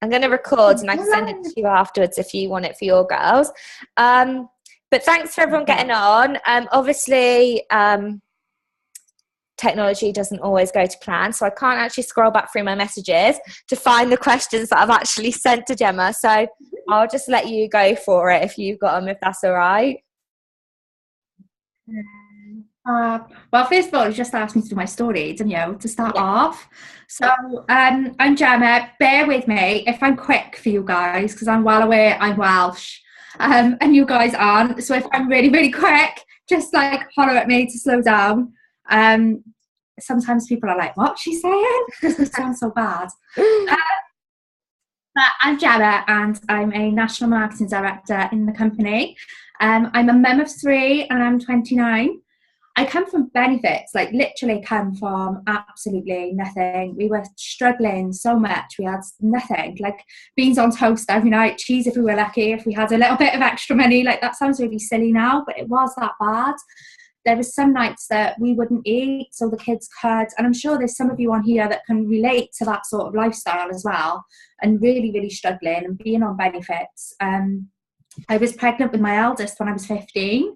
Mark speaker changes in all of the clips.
Speaker 1: I'm going to record and I can send it to you afterwards if you want it for your girls. But thanks for everyone getting on. Obviously, technology doesn't always go to plan, so I can't actually scroll back through my messages to find the questions that I've actually sent to Gemma. So I'll just let you go for it if you've got them, if that's all right.
Speaker 2: Well, first of all, you just asked me to do my story, didn't you, to start off? So I'm Gemma. Bear with me if I'm quick for you guys, because I'm well aware I'm Welsh, and you guys aren't. So if I'm really, really quick, just like holler at me to slow down. Sometimes people are like, what's she saying? Because it sounds so bad. But I'm Gemma and I'm a national marketing director in the company. I'm a mum of 3 and I'm 29. I come from benefits, like literally come from absolutely nothing. We were struggling so much. We had nothing, like beans on toast every night, cheese if we were lucky, if we had a little bit of extra money. Like that sounds really silly now, but it was that bad. There was some nights that we wouldn't eat so the kids could, and I'm sure there's some of you on here that can relate to that sort of lifestyle as well, and really, really struggling and being on benefits. I was pregnant with my eldest when I was 15,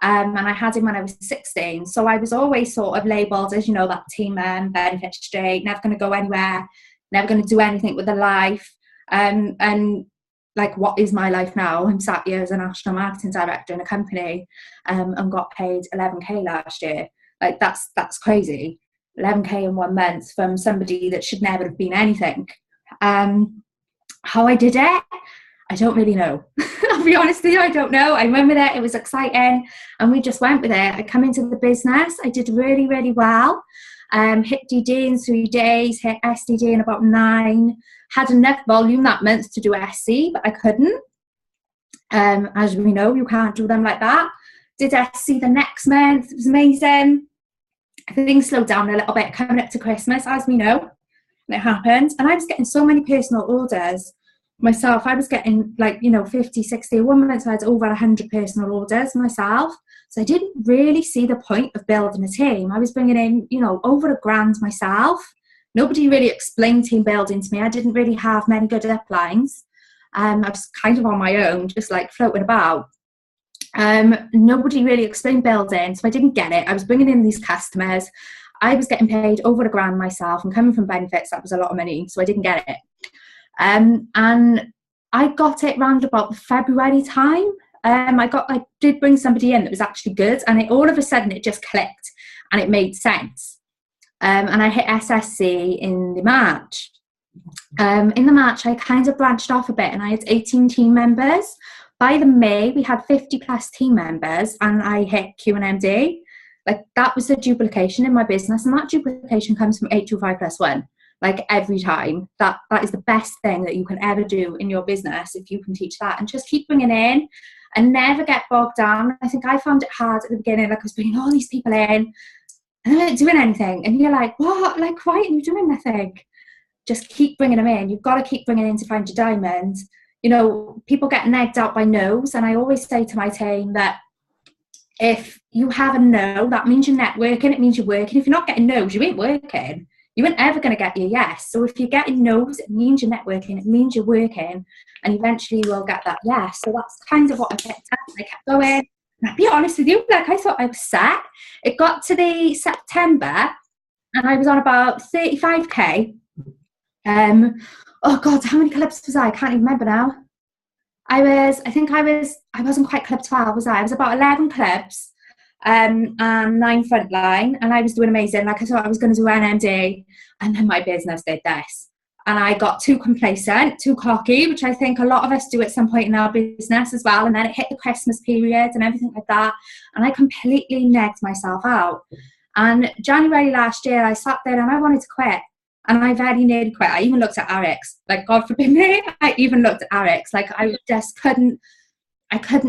Speaker 2: and I had him when I was 16. So I was always sort of labelled as, you know, that team benefit straight, never going to go anywhere, never going to do anything with a life. And like, what is my life now? I'm sat here as a national marketing director in a company, and got paid 11k last year. Like that's crazy. 11k in 1 month from somebody that should never have been anything. How I did it, I don't really know. I'll be honest with you, I don't know. I went with it. It was exciting, and we just went with it. I come into the business. I did really, really well. Hit DD in 3 days, hit SDD in about 9. Had enough volume that month to do SC, but I couldn't. As we know, you can't do them like that. Did SC the next month. It was amazing. Things slowed down a little bit coming up to Christmas, as we know. And it happened. And I was getting so many personal orders myself. I was getting 50, 60. One month I had over 100 personal orders myself. So I didn't really see the point of building a team. I was bringing in, over £1,000 myself. Nobody really explained team building to me. I didn't really have many good uplines. I was kind of on my own, just like floating about. Nobody really explained building, so I didn't get it. I was bringing in these customers. I was getting paid over £1,000 myself, and coming from benefits, that was a lot of money, so I didn't get it. And I got it round about the February time. I did bring somebody in that was actually good, and all of a sudden it just clicked and it made sense. And I hit SSC in the March. In the March, I kind of branched off a bit, and I had 18 team members. By the May, we had 50 plus team members, and I hit Q&MD. Like, that was the duplication in my business, and that duplication comes from 825+1. Like, every time. That is the best thing that you can ever do in your business, if you can teach that, and just keep bringing in and never get bogged down. I think I found it hard at the beginning. Like, I was bringing all these people in, and they're not doing anything, and you're like, what? Like, why aren't you doing nothing? Just keep bringing them in. You've got to keep bringing in to find your diamond. People get negged out by no's, and I always say to my team that if you have a no, that means you're networking. It means you're working. If you're not getting no's, you ain't working. You ain't ever going to get your yes. So if you're getting no's, it means you're networking. It means you're working, and eventually you will get that yes. So that's kind of what I kept at. I kept going. And I'll be honest with you, like, I thought I was set. It got to the September, and I was on about 35k. Oh God, how many clubs was I? I can't even remember now. I wasn't quite club 12, was I? I was about 11 clubs, and 9 frontline, and I was doing amazing. Like, I thought I was going to do NMD, and then my business did this. And I got too complacent, too cocky, which I think a lot of us do at some point in our business as well. And then it hit the Christmas period and everything like that. And I completely negged myself out. And January last year, I sat there and I wanted to quit. And I very nearly quit. I even looked at Arix. Like, God forbid me, I even looked at Arix. Like, I just couldn't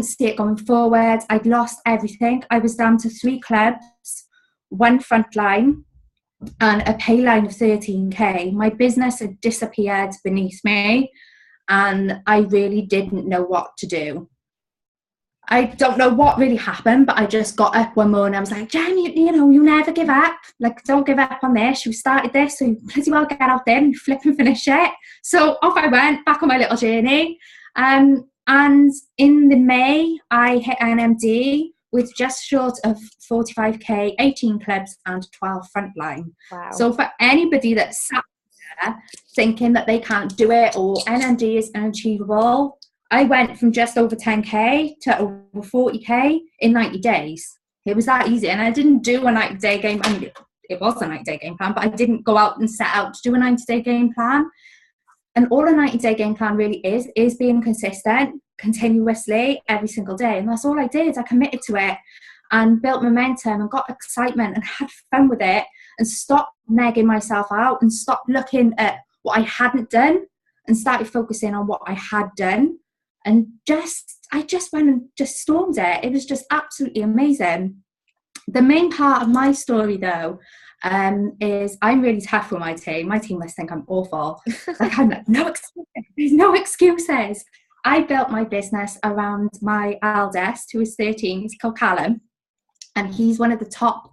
Speaker 2: see it going forward. I'd lost everything. I was down to 3 clubs, 1 frontline, and a pay line of 13k. My business had disappeared beneath me, and I really didn't know what to do. I don't know what really happened, but I just got up one morning. I was like, Jem, you know, you never give up. Like, don't give up on this. You started this, so you pretty well get out there and flip and finish it. So off I went, back on my little journey. And in the May, I hit NMD with just short of 45k, 18 clubs and 12 frontline.
Speaker 1: Wow.
Speaker 2: So for anybody that's sat there thinking that they can't do it or NMD is unachievable, I went from just over 10k to over 40k in 90 days. It was that easy. And I didn't do a 90-day game. I mean, it was a 90-day game plan, but I didn't go out and set out to do a 90-day game plan. And all a 90-day game plan really is being consistent, continuously, every single day. And that's all I did. I committed to it and built momentum and got excitement and had fun with it and stopped negging myself out and stopped looking at what I hadn't done and started focusing on what I had done. And I just went and just stormed it. It was just absolutely amazing. The main part of my story, though, is I'm really tough with my team. My team must think I'm awful. Like, I'm like, no excuses. There's no excuses. I built my business around my eldest, who is 13. He's called Callum. And he's one of the top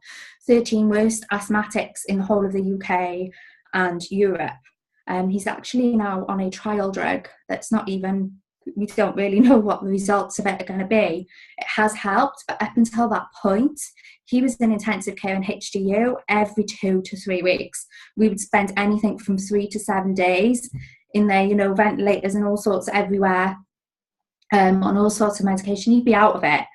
Speaker 2: 13 worst asthmatics in the whole of the UK and Europe. He's actually now on a trial drug that's not even... we don't really know what the results of it are going to be. It has helped, but up until that point, he was in intensive care in HDU every 2 to 3 weeks. We would spend anything from 3 to 7 days in there, you know, ventilators and all sorts everywhere, on all sorts of medication. He'd be out of it.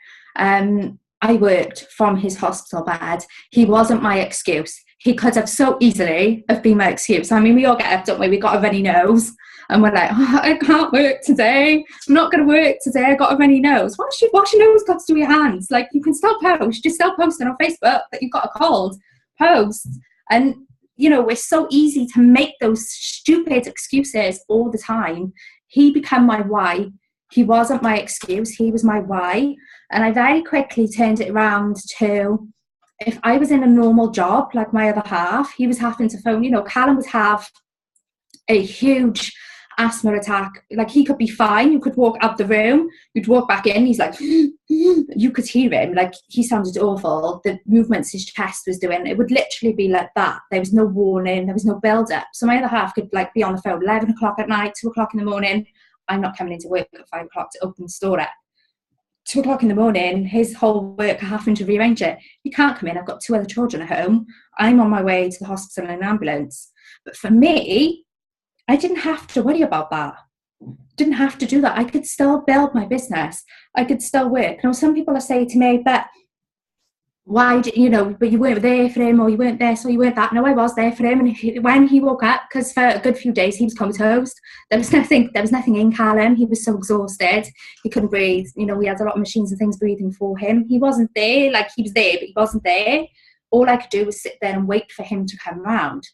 Speaker 2: I worked from his hospital bed. He wasn't my excuse. He could have so easily have been my excuse. I mean, we all get up, don't we? We got a runny nose. And we're like, oh, I can't work today. I'm not going to work today. I got a runny nose. What's your nose got to do with your hands? Like, you can still post. You're still posting on Facebook that you've got a cold. Post. And, you know, it's so easy to make those stupid excuses all the time. He became my why. He wasn't my excuse. He was my why. And I very quickly turned it around to, if I was in a normal job, like my other half, he was having to phone, you know, Callum would have a huge asthma attack. Like, he could be fine. You could walk out the room, you'd walk back in, he's like, you could hear him. Like, he sounded awful. The movements his chest was doing, it would literally be like that. There was no warning, there was no build up. So my other half could like be on the phone 11 o'clock at night, 2 o'clock in the morning. I'm not coming into work at 5 o'clock to open the store at 2 o'clock in the morning. His whole work having to rearrange it. You can't come in. I've got 2 other children at home. I'm on my way to the hospital in an ambulance. But for me, I didn't have to worry about that. Didn't have to do that. I could still build my business. I could still work. Now, some people are saying to me, but why did, you know, but you weren't there for him, or you weren't this, or you weren't that. No, I was there for him. And when he woke up, because for a good few days he was comatose, there was nothing in Callum. He was so exhausted, he couldn't breathe. You know, we had a lot of machines and things breathing for him. He wasn't there. Like, he was there, but he wasn't there. All I could do was sit there and wait for him to come round.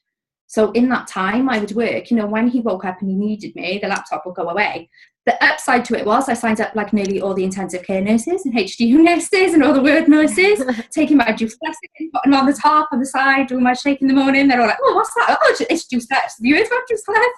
Speaker 2: So in that time, I would work. You know, when he woke up and he needed me, the laptop would go away. The upside to it was I signed up like nearly all the intensive care nurses and HDU nurses and all the ward nurses, taking my juice blessing, putting on the top, on the side, doing my shake in the morning. They're all like, oh, what's that? Oh, it's juice bless. Have you heard about juice bless?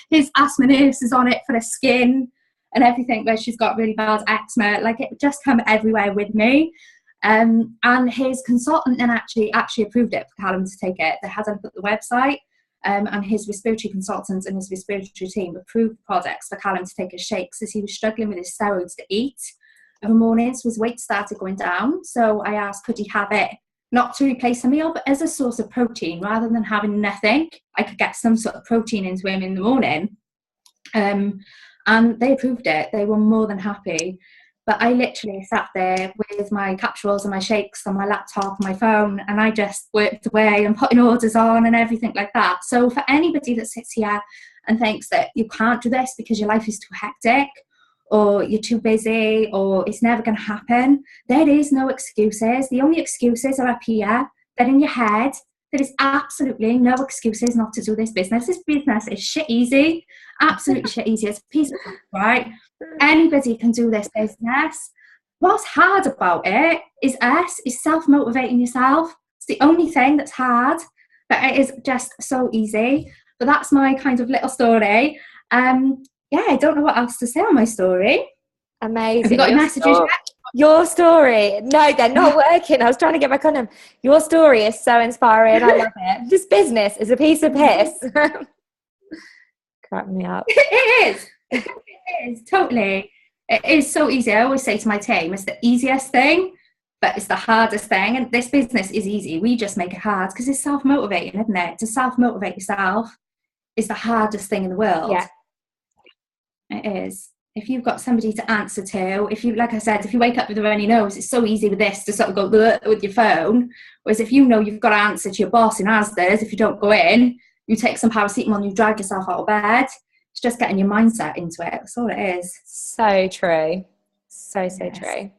Speaker 2: His asthma nurse is on it for the skin and everything, where she's got really bad eczema. Like, it just come everywhere with me. And his consultant then actually approved it for Callum to take it. They had a look at the website. And his respiratory consultants and his respiratory team approved products for Callum to take his shakes, as he was struggling with his steroids to eat of a morning. So his weight started going down. So I asked, could he have it not to replace a meal, but as a source of protein, rather than having nothing? I could get some sort of protein into him in the morning. And they approved it. They were more than happy. But I literally sat there with my capsules and my shakes on my laptop and my phone, and I just worked away and putting orders on and everything like that. So for anybody that sits here and thinks that you can't do this because your life is too hectic, or you're too busy, or it's never going to happen, there is no excuses. The only excuses are up here. They're in your head. There is absolutely no excuses not to do this business. This business is shit easy. Absolutely shit easy. It's a piece of work, right? Anybody can do this business. What's hard about it is self-motivating yourself. It's the only thing that's hard, but it is just so easy. But that's my kind of little story. Yeah, I don't know what else to say on my story.
Speaker 1: Amazing.
Speaker 2: Have you got your messages yet?
Speaker 1: Your story. No, they're not working. I was trying to get back on them. Your story is so inspiring. I love it. This business is a piece of piss. Crack me up.
Speaker 2: It is. It is, totally. It is so easy. I always say to my team, it's the easiest thing, but it's the hardest thing. And this business is easy. We just make it hard because it's self-motivating, isn't it? To self-motivate yourself is the hardest thing in the world.
Speaker 1: Yeah.
Speaker 2: It is. If you've got somebody to answer to, if you, like I said, if you wake up with a runny nose, it's so easy with this to sort of go with your phone. Whereas if you know you've got to answer to your boss in Asda's, if you don't go in, you take some paracetamol and you drag yourself out of bed. It's just getting your mindset into it. That's all it is.
Speaker 1: So true. So true.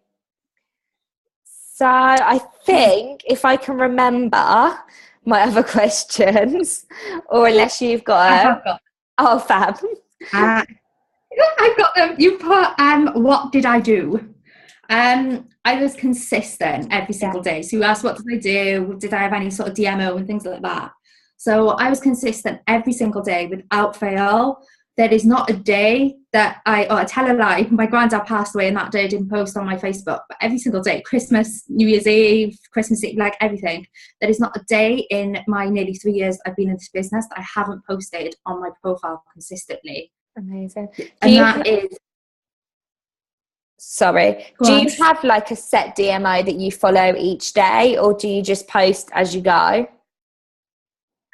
Speaker 1: So I think if I can remember my other questions, or unless you've got them. Oh, fab.
Speaker 2: I've got them. You put, what did I do? I was consistent every single day. So you asked, what did I do? Did I have any sort of DMO and things like that? So I was consistent every single day without fail. There is not a day that I tell a lie. My granddad passed away and that day I didn't post on my Facebook, but every single day, Christmas, New Year's Eve, Christmas Eve, like everything. There is not a day in my nearly 3 years I've been in this business that I haven't posted on my profile consistently.
Speaker 1: Amazing.
Speaker 2: Sorry.
Speaker 1: Do you have like a set DMO that you follow each day, or do you just post as you go?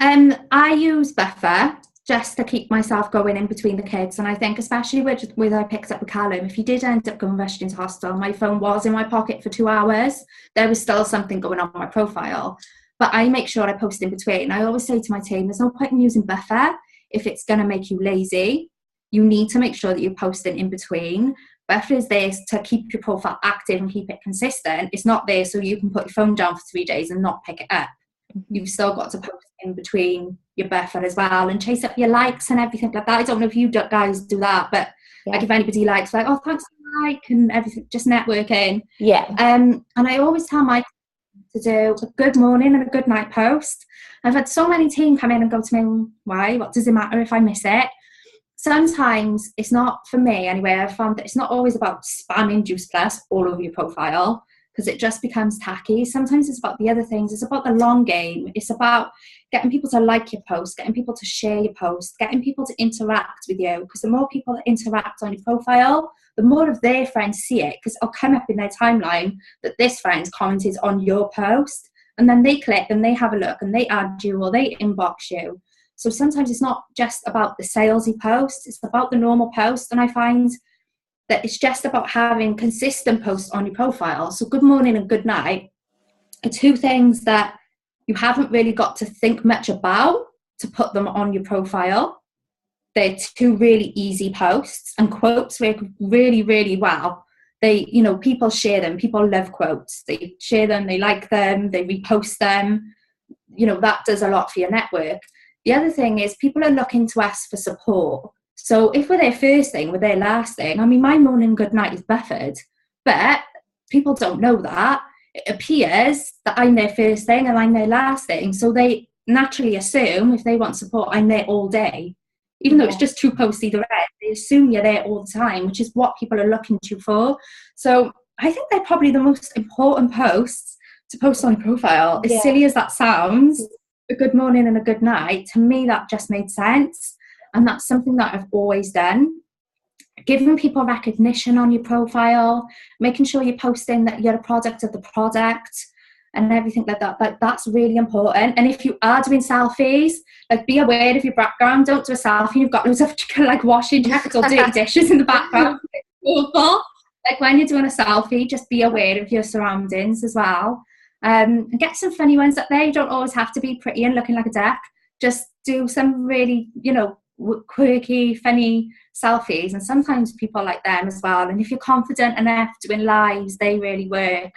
Speaker 2: I use Buffer just to keep myself going in between the kids, and I think especially with I picked up with Callum, if he did end up going rushed into hospital, my phone was in my pocket for 2 hours. There was still something going on my profile, but I make sure I post in between. I always say to my team, there's no point in using Buffer if it's going to make you lazy. You need to make sure that you're posting in between. Buffer is there to keep your profile active and keep it consistent. It's not there so you can put your phone down for 3 days and not pick it up. You've still got to post in between your Buffer as well and chase up your likes and everything like that. I don't know if you guys do that, but like if anybody likes, like, oh, thanks for the like and everything, just networking.
Speaker 1: Yeah.
Speaker 2: And I always tell my to do a good morning and a good night post. I've had so many team come in and go to me, why? What does it matter if I miss it? Sometimes it's not, for me anyway, I've found that it's not always about spamming Juice Plus all over your profile because it just becomes tacky. Sometimes it's about the other things. It's about the long game. It's about getting people to like your post, getting people to share your post, getting people to interact with you, because the more people that interact on your profile, the more of their friends see it, because it'll come up in their timeline that this friend's commented on your post, and then they click and they have a look and they add you or they inbox you. So sometimes it's not just about the salesy post, it's about the normal post. And I find that it's just about having consistent posts on your profile. So good morning and good night are two things that you haven't really got to think much about to put them on your profile. They're two really easy posts, and quotes work really, really well. They, you know, people share them. People love quotes. They share them, they like them, they repost them. You know, that does a lot for your network. The other thing is people are looking to us for support. So if we're their first thing, we're their last thing. I mean, my morning good night is buffered, but people don't know that. It appears that I'm their first thing and I'm their last thing. So they naturally assume if they want support, I'm there all day. Even though it's just 2 posts either end, they assume you're there all the time, which is what people are looking to you for. So I think they're probably the most important posts to post on a profile. As silly as that sounds, a good morning and a good night, to me that just made sense. And that's something that I've always done. Giving people recognition on your profile, making sure you're posting that you're a product of the product and everything like that. Like, that's really important. And if you are doing selfies, like, be aware of your background. Don't do a selfie you've got loads of like washing jackets or dirty dishes in the background. It's awful. Like, when you're doing a selfie, just be aware of your surroundings as well. And get some funny ones up there. You don't always have to be pretty and looking like a duck. Just do some really, you know, quirky, funny selfies, and sometimes people like them as well. And if you're confident enough doing lives, they really work.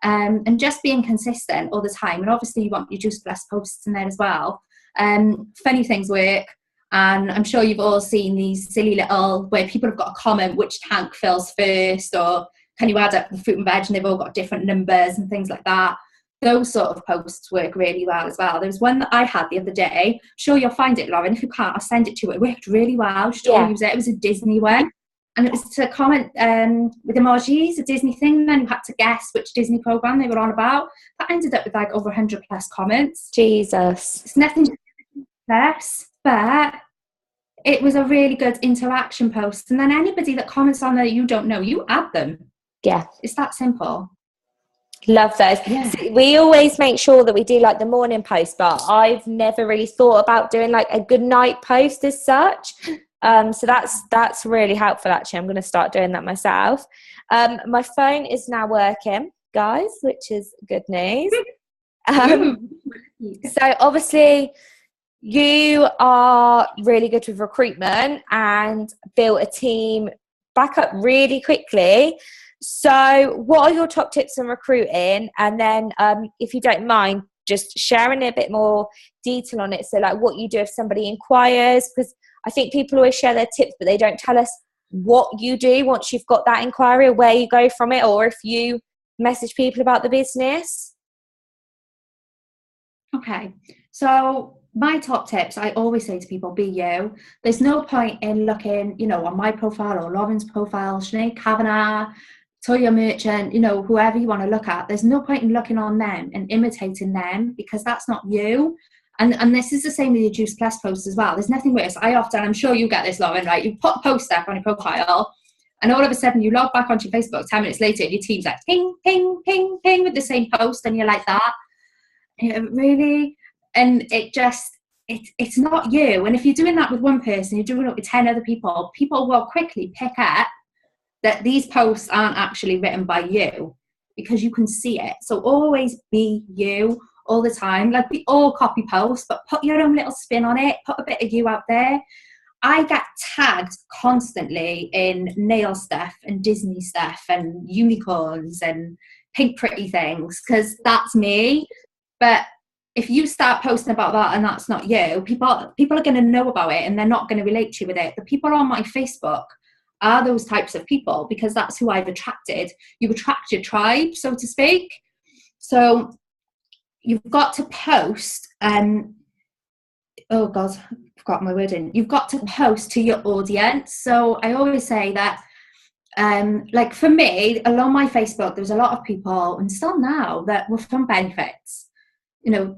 Speaker 2: And just being consistent all the time. And obviously you want your Juice Plus posts in there as well. Funny things work. And I'm sure you've all seen these silly little, where people have got a comment, which tank fills first, or can you add up the fruit and veg, and they've all got different numbers and things like that. Those sort of posts work really well as well. There was one that I had the other day. I'm sure you'll find it, Lauren. If you can't, I'll send it to you. It worked really well. You should all use it. It was a Disney one. And it was to comment with emojis, a Disney thing, then you had to guess which Disney program they were on about. That ended up with like over 100 plus comments.
Speaker 1: Jesus.
Speaker 2: It's nothing less, but it was a really good interaction post. And then anybody that comments on that you don't know, you add them.
Speaker 1: Yeah.
Speaker 2: It's that simple.
Speaker 1: Love those.
Speaker 2: Yeah.
Speaker 1: So we always make sure that we do like the morning post, but I've never really thought about doing like a good night post as such. So that's really helpful, actually. I'm going to start doing that myself. My phone is now working, guys, which is good news. So obviously you are really good with recruitment and built a team back up really quickly. So what are your top tips on recruiting? And then if you don't mind, just sharing a bit more detail on it. So like what you do if somebody inquires, because I think people always share their tips, but they don't tell us what you do once you've got that inquiry, or where you go from it, or if you message people about the business.
Speaker 2: Okay, so my top tips, I always say to people, be you. There's no point in looking, on my profile or Lauren's profile, Sinead Kavanagh, Toya Merchant, whoever you want to look at. There's no point in looking on them and imitating them, because that's not you. And this is the same with your Juice Plus posts as well. There's nothing worse. I'm sure you get this, Lauren, right? You put a post up on your profile, and all of a sudden you log back onto your Facebook 10 minutes later, and your team's like, ping, ping, ping, ping, with the same post, and you're like that. Really? And it's not you. And if you're doing that with one person, you're doing it with 10 other people will quickly pick up that these posts aren't actually written by you, because you can see it. So always be you all the time. Like, we all copy posts, but put your own little spin on it. Put a bit of you out there. I get tagged constantly in nail stuff and Disney stuff and unicorns and pink pretty things, because that's me. But if you start posting about that and that's not you, people are going to know about it, and they're not going to relate to you with it. The people on my Facebook are those types of people, because that's who I've attracted. You attract your tribe, so to speak. So you've got to post, oh God, I forgot my wording. You've got to post to your audience. So I always say that, like for me, along my Facebook, there was a lot of people, and still now, that were from benefits.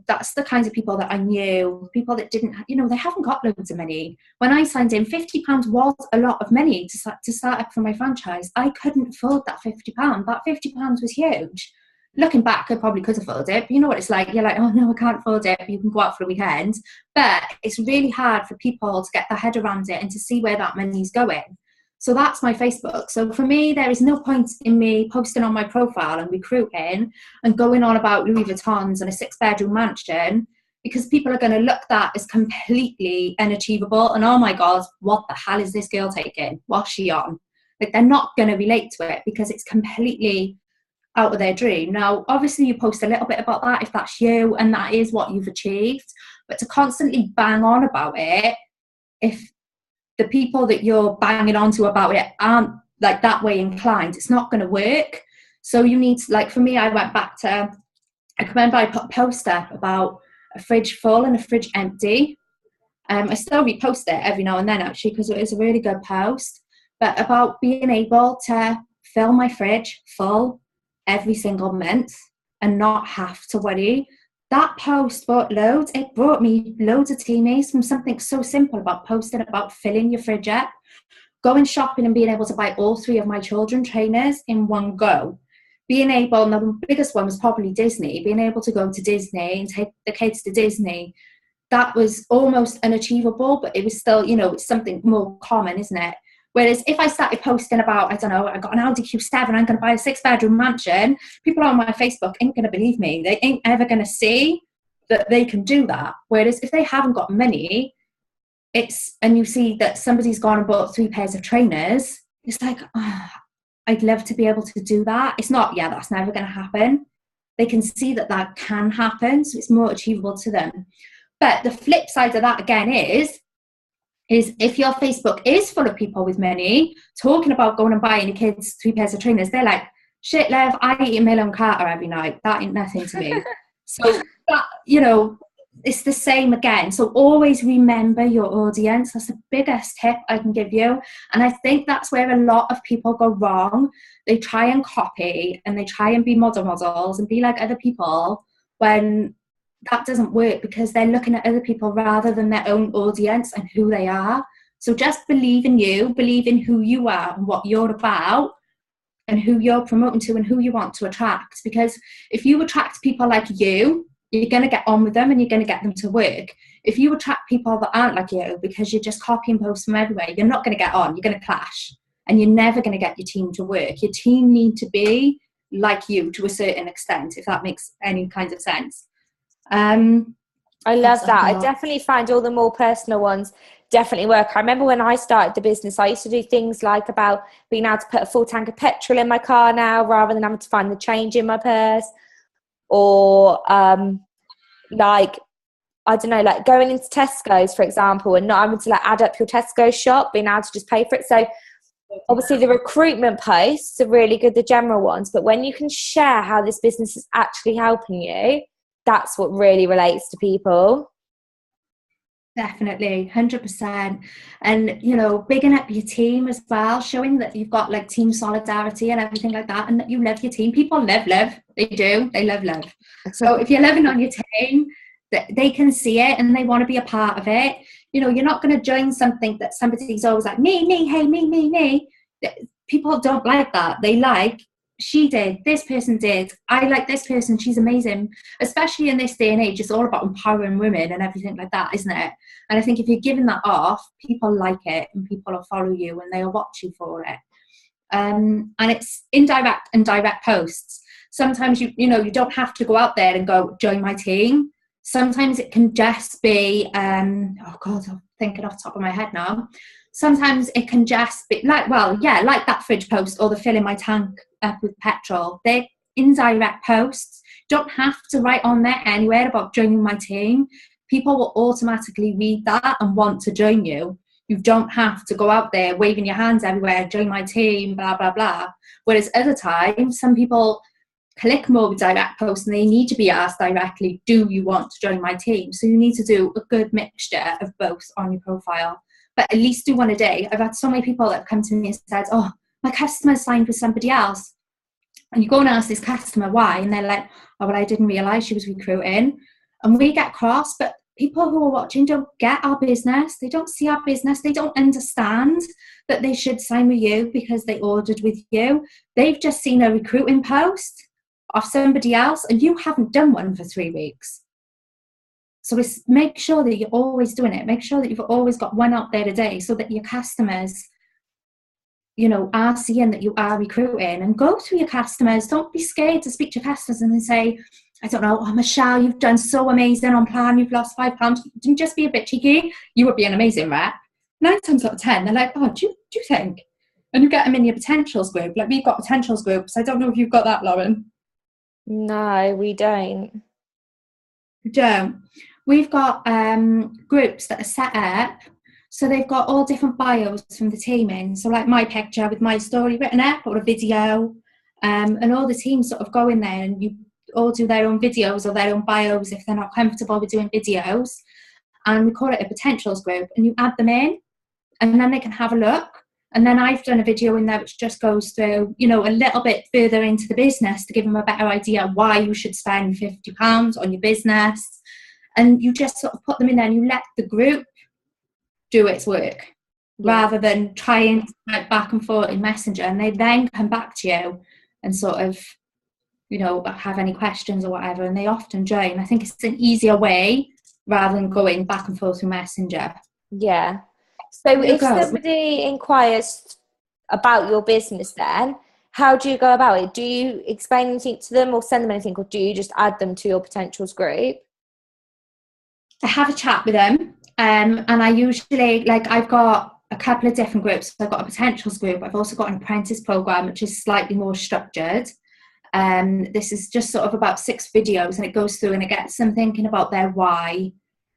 Speaker 2: That's the kinds of people that I knew, people that didn't, they haven't got loads of money. When I signed in, £50 was a lot of money to start up for my franchise. I couldn't afford that £50. That £50 was huge. Looking back, I probably could afford it, but you know what it's like. You're like, oh no, I can't afford it. You can go out for a weekend. But it's really hard for people to get their head around it and to see where that money's going. So that's my Facebook. So for me, there is no point in me posting on my profile and recruiting and going on about Louis Vuittons and a 6-bedroom mansion, because people are going to look that as completely unachievable. And oh my God, what the hell is this girl taking? What's she on? Like, they're not going to relate to it, because it's completely out of their dream. Now, obviously you post a little bit about that if that's you and that is what you've achieved, but to constantly bang on about it, if the people that you're banging onto about it aren't like that way inclined, it's not going to work. So you need to, like for me, I remember I put a post up about a fridge full and a fridge empty. I still repost it every now and then, actually, because it is a really good post, but about being able to fill my fridge full every single month and not have to worry. That post brought loads. It brought me loads of teammates from something so simple about posting about filling your fridge up, going shopping and being able to buy all 3 of my children trainers in one go. Being able, and the biggest one was probably Disney, being able to go to Disney and take the kids to Disney. That was almost unachievable, but it was still, it's something more common, isn't it? Whereas if I started posting about, I don't know, I got an Audi Q7, I'm going to buy a 6-bedroom mansion, people on my Facebook ain't going to believe me. They ain't ever going to see that they can do that. Whereas if they haven't got money, and you see that somebody's gone and bought 3 pairs of trainers, it's like, oh, I'd love to be able to do that. It's not, that's never going to happen. They can see that can happen, so it's more achievable to them. But the flip side of that, again, is if your Facebook is full of people with money talking about going and buying your kids 3 pairs of trainers, they're like, shit, Lev, I eat a Milo and Carter every night. That ain't nothing to me. So that, it's the same again. So always remember your audience. That's the biggest tip I can give you. And I think that's where a lot of people go wrong. They try and copy and they try and be models and be like other people, when that doesn't work, because they're looking at other people rather than their own audience and who they are. So just believe in you, believe in who you are and what you're about and who you're promoting to and who you want to attract. Because if you attract people like you, you're going to get on with them and you're going to get them to work. If you attract people that aren't like you because you're just copy and post from everywhere, you're not going to get on. You're going to clash and you're never going to get your team to work. Your team need to be like you to a certain extent, if that makes any kind of sense.
Speaker 1: I love that. I definitely find all the more personal ones definitely work. I remember when I started the business, I used to do things like about being able to put a full tank of petrol in my car now rather than having to find the change in my purse. Or like, I don't know, like going into Tesco's, for example, and not having to like add up your Tesco shop, being able to just pay for it. So obviously the recruitment posts are really good, the general ones, but when you can share how this business is actually helping you, that's what really relates to people.
Speaker 2: Definitely, 100%. And, you know, bigging up your team as well, showing that you've got like team solidarity and everything like that, and that you love your team. People love. They do. They love. So if you're loving on your team, they can see it and they want to be a part of it. You know, you're not going to join something that somebody's always like, me, hey, me. People don't like that. They like, she did, this person did, I like this person, she's amazing. Especially in this day and age, it's all about empowering women and everything like that, isn't it? And I think if you're giving that off, people like it and people will follow you and they'll watch you for it. And it's indirect and direct posts. Sometimes you know, you don't have to go out there and go join my team. Sometimes it can just be oh god, I'm thinking off the top of my head now. Sometimes it can just be like, well, yeah, like that fridge post or the filling my tank up with petrol. They're indirect posts. Don't have to write on there anywhere about joining my team. People will automatically read that and want to join you. You don't have to go out there waving your hands everywhere, join my team, blah, blah, blah. Whereas other times, some people click more with direct posts and they need to be asked directly, do you want to join my team? So you need to do a good mixture of both on your profile. But at least do one a day. I've had so many people that have come to me and said, oh, my customer signed with somebody else. And you go and ask this customer why, and they're like, oh, well, I didn't realise she was recruiting. And we get cross, but people who are watching don't get our business. They don't see our business. They don't understand that they should sign with you because they ordered with you. They've just seen a recruiting post of somebody else and you haven't done one for 3 weeks. So make sure that you're always doing it. Make sure that you've always got one out there a day so that your customers, you know, are seeing that you are recruiting. And go to your customers. Don't be scared to speak to your customers and then say, I don't know, oh, Michelle, you've done so amazing on plan. You've lost 5 pounds. Didn't just be a bit cheeky. You would be an amazing rep. 9 times out of 10, they're like, oh, do you think? And you get them in your potentials group. Like we've got potentials groups. I don't know if you've got that, Lauren.
Speaker 1: No, we don't.
Speaker 2: We don't. We've got groups that are set up, so they've got all different bios from the team in. So like my picture with my story written up, or a video, and all the teams sort of go in there and you all do their own videos or their own bios if they're not comfortable with doing videos. And we call it a potentials group, and you add them in and then they can have a look. And then I've done a video in there which just goes through, you know, a little bit further into the business to give them a better idea why you should spend £50 on your business. And you just sort of put them in there and you let the group do its work, rather than trying to like back and forth in Messenger. And they then come back to you and sort of, you know, have any questions or whatever. And they often join. I think it's an easier way rather than going back and forth through Messenger.
Speaker 1: Yeah. So if somebody inquires about your business then, how do you go about it? Do you explain anything to them or send them anything, or do you just add them to your potentials group?
Speaker 2: I have a chat with them, and I usually, like, I've got a couple of different groups. I've got a potentials group. I've also got an apprentice program, which is slightly more structured. This is just sort of about 6 videos, and it goes through and it gets them thinking about their why,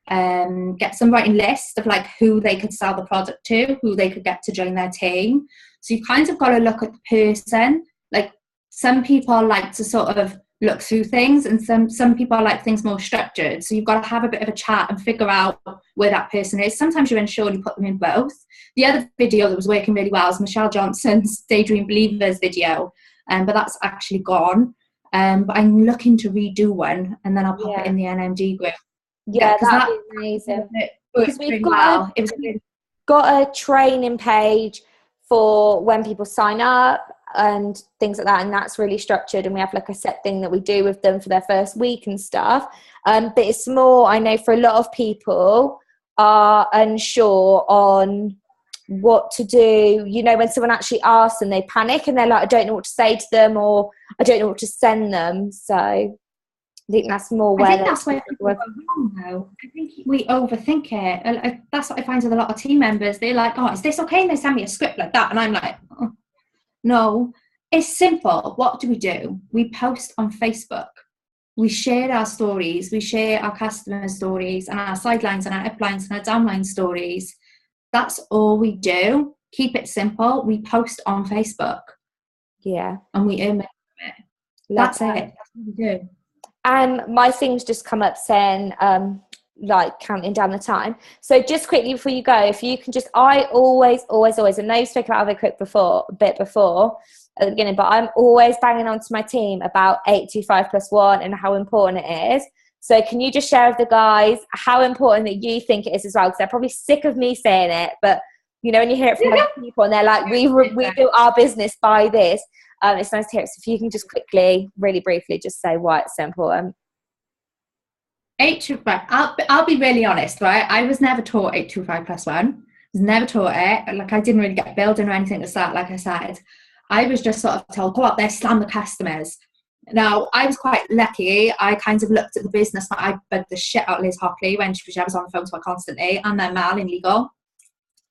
Speaker 2: gets them writing lists of like who they could sell the product to, who they could get to join their team. So you've kind of got to look at the person. Like some people like to sort of look through things, and some people like things more structured, so you've got to have a bit of a chat and figure out where that person is. Sometimes you're unsure and you put them in both. The other video that was working really well is Michelle Johnson's Daydream Believers video, but that's actually gone. But I'm looking to redo one, and then I'll pop it in the NMD group.
Speaker 1: Yeah, that'd be amazing. Because we've got a training page for when people sign up and things like that, and that's really structured, and we have like a set thing that we do with them for their first week and stuff. But it's more, I know for a lot of people are unsure on what to do, you know, when someone actually asks and they panic and they're like, I don't know what to say to them, or I don't know what to send them. So I think that's more where
Speaker 2: that's where people go wrong, though. I think we overthink it. That's what I find with a lot of team members. They're like, oh, is this okay? And they send me a script like that, and I'm like, oh, no, it's simple. What do? We post on Facebook. We share our stories. We share our customer stories and our sidelines and our uplines and our downline stories. That's all we do. Keep it simple. We post on Facebook.
Speaker 1: Yeah.
Speaker 2: And we earn it. That's it. That's what we do.
Speaker 1: And my thing's just come up saying, like counting down the time. So just quickly before you go, if you can just, I always, I know you spoke about it quick before at the beginning, but I'm always banging on to my team about 825+1 and how important it is. So can you just share with the guys how important that you think it is as well? Because they're probably sick of me saying it, but you know, when you hear it from other people and they're like, we built our business by this. It's nice to hear it. So if you can just quickly, really briefly, just say why it's so important.
Speaker 2: 825. I'll be really honest, right? I was never taught 825+1. I was never taught it. Like, I didn't really get building or anything to start. Like I said, I was just sort of told, go up there, slam the customers. Now, I was quite lucky. I kind of looked at the business. I bugged the shit out of Liz Hockley when she was on the phone to her constantly, and then Mal in legal,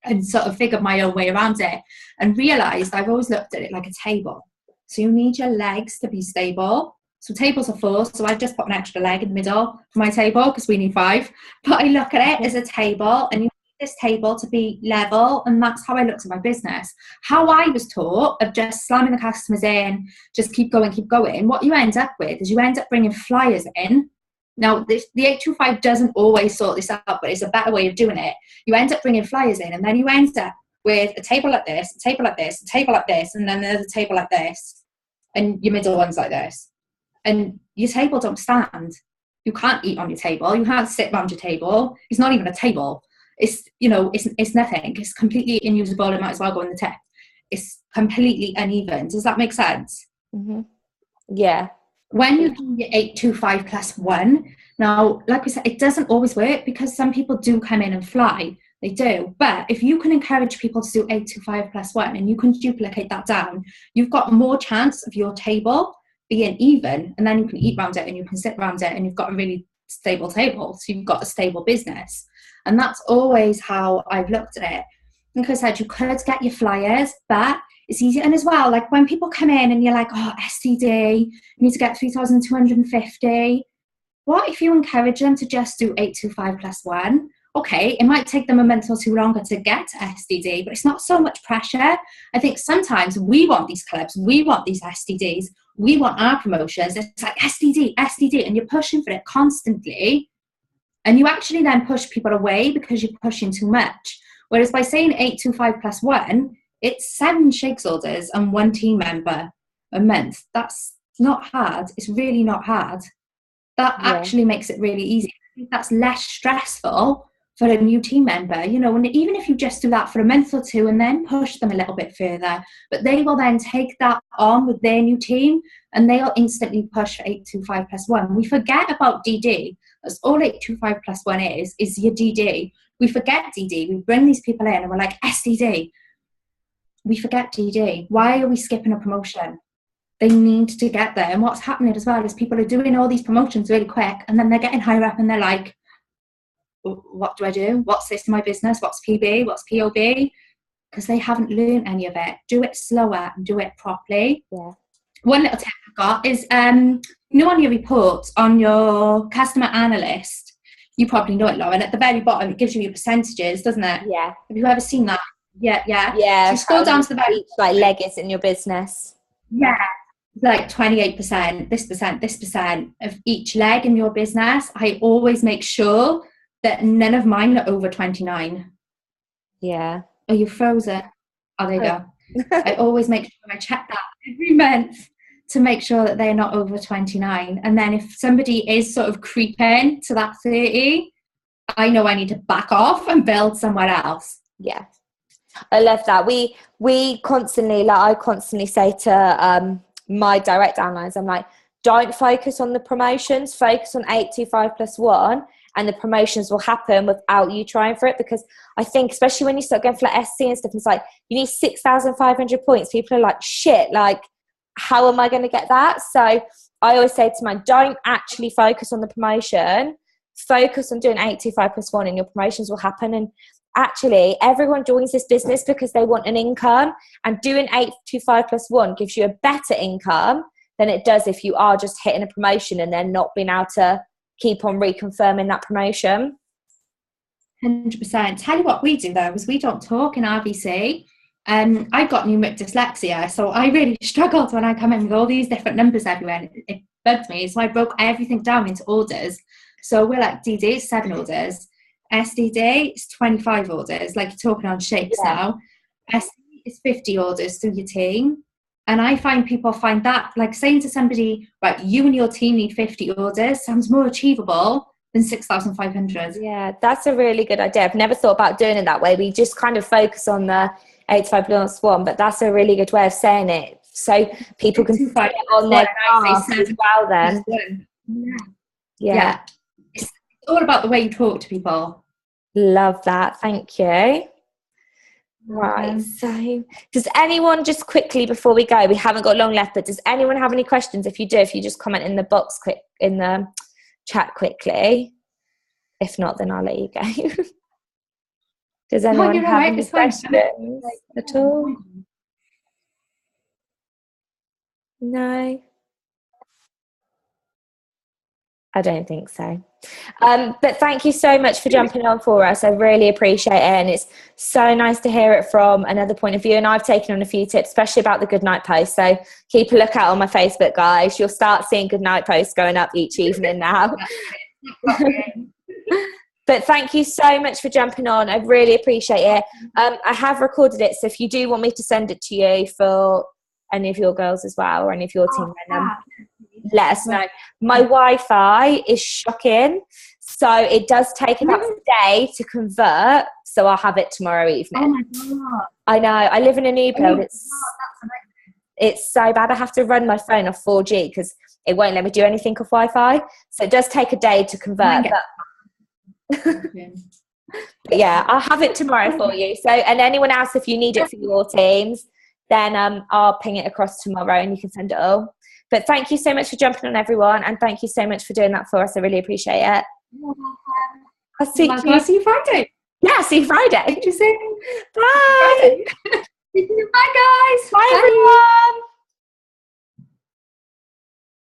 Speaker 2: and sort of figured my own way around it and realised I've always looked at it like a table. So you need your legs to be stable. So tables are 4, so I've just put an extra leg in the middle for my table because we need 5. But I look at it as a table, and you need this table to be level, and that's how I looked at my business. How I was taught of just slamming the customers in, just keep going, what you end up with is you end up bringing flyers in. Now, the 825 doesn't always sort this out, but it's a better way of doing it. You end up bringing flyers in, and then you end up with a table like this, a table like this, a table like this, and then there's a table like this, and your middle one's like this. And your table don't stand. You can't eat on your table. You can't sit around your table. It's not even a table. It's, you know, it's nothing. It's completely unusable. It might as well go in the tip. It's completely uneven. Does that make sense?
Speaker 1: Mm-hmm. Yeah.
Speaker 2: When you do your 825+1, now, like we said, it doesn't always work because some people do come in and fly. They do. But if you can encourage people to do 825+1 and you can duplicate that down, you've got more chance of your table being even, and then you can eat around it and you can sit around it, and you've got a really stable table. So you've got a stable business. And that's always how I've looked at it. Like I said, you could get your flyers, but it's easy. And as well, like when people come in and you're like, oh, STD, you need to get 3,250. What if you encourage them to just do 825+1? Okay, it might take them a month or two longer to get to STD, but it's not so much pressure. I think sometimes we want these clubs, we want these STDs, we want our promotions. It's like STD, and you're pushing for it constantly. And you actually then push people away because you're pushing too much. Whereas by saying 825+1, it's 7 shakes orders and 1 team member a month. That's not hard. It's really not hard. That actually makes it really easy. I think that's less stressful for a new team member, you know, and even if you just do that for a month or 2 and then push them a little bit further, but they will then take that on with their new team and they'll instantly push for 825+1. We forget about DD. That's all 825+1 is your DD. We forget DD. We bring these people in and we're like, SDD. We forget DD. Why are we skipping a promotion? They need to get there. And what's happening as well is people are doing all these promotions really quick and then they're getting higher up and they're like, what do I do? What's this in my business? What's PB? What's POB? Because they haven't learned any of it. Do it slower and do it properly.
Speaker 1: Yeah.
Speaker 2: One little tip I've got is, you know, on your reports, on your customer analyst, you probably know it, Lauren, at the very bottom, it gives you your percentages, doesn't it?
Speaker 1: Yeah.
Speaker 2: Have you ever seen that? Yeah.
Speaker 1: Yeah.
Speaker 2: So you scroll down to the very
Speaker 1: like leg is in your business.
Speaker 2: Yeah. like 28%, this percent of each leg in your business, I always make sure that none of mine are over 29.
Speaker 1: Yeah.
Speaker 2: Are you frozen? Oh, there you go. I always make sure I check that every month to make sure that they're not over 29. And then if somebody is sort of creeping to that 30, I know I need to back off and build somewhere else.
Speaker 1: Yeah. I love that. We constantly, like I constantly say to my direct downlines, I'm like, don't focus on the promotions, focus on 825+1, and the promotions will happen without you trying for it. Because I think, especially when you start going for like SC and stuff, it's like you need 6,500 points. People are like, shit, like how am I going to get that? So I always say to mine, don't actually focus on the promotion, focus on doing 825+1 and your promotions will happen. And actually everyone joins this business because they want an income, and doing 825+1 gives you a better income than it does if you are just hitting a promotion and then not being able to keep on reconfirming that promotion.
Speaker 2: 100%. Tell you what we do though is we don't talk in RVC. I've got numeric dyslexia, so I really struggled when I come in with all these different numbers everywhere. It bugged me, so I broke everything down into orders. So we're like DD is 7 orders, SDD is 25 orders, like you're talking on shakes now. SD is 50 orders through your team. And I find people find that, like saying to somebody, right, you and your team need 50 orders sounds more achievable than 6,500.
Speaker 1: Yeah, that's a really good idea. I've never thought about doing it that way. We just kind of focus on the 825+1, but that's a really good way of saying it. So people can see it on their graph as well then. Yeah.
Speaker 2: It's all about the way you talk to people.
Speaker 1: Love that. Thank you. Right. So does anyone, just quickly before we go, we haven't got long left, but does anyone have any questions? If you do, if you just comment in the box quick in the chat quickly. If not, then I'll let you go. Does anyone have any questions at all? No, I don't think so. But thank you so much for jumping on for us. I really appreciate it, and it's so nice to hear it from another point of view. And I've taken on a few tips, especially about the good night post. So keep a lookout on my Facebook, guys. You'll start seeing good night posts going up each evening now. But thank you so much for jumping on. I really appreciate it. I have recorded it, so if you do want me to send it to you for any of your girls as well, or any of your team, let us know. My Wi-Fi is shocking, so it does take about a day to convert, so I'll have it tomorrow evening. Oh my God. I know. I live in a new build. It's so bad. I have to run my phone off 4G because it won't let me do anything off Wi-Fi, so it does take a day to convert. But yeah, I'll have it tomorrow for you. So, and anyone else, if you need it for your teams, then I'll ping it across tomorrow and you can send it all. But thank you so much for jumping on, everyone, and thank you so much for doing that for us. I really appreciate it. I'll see you Friday. Yeah, see you Friday. Bye.
Speaker 2: Bye, guys.
Speaker 1: Bye, everyone.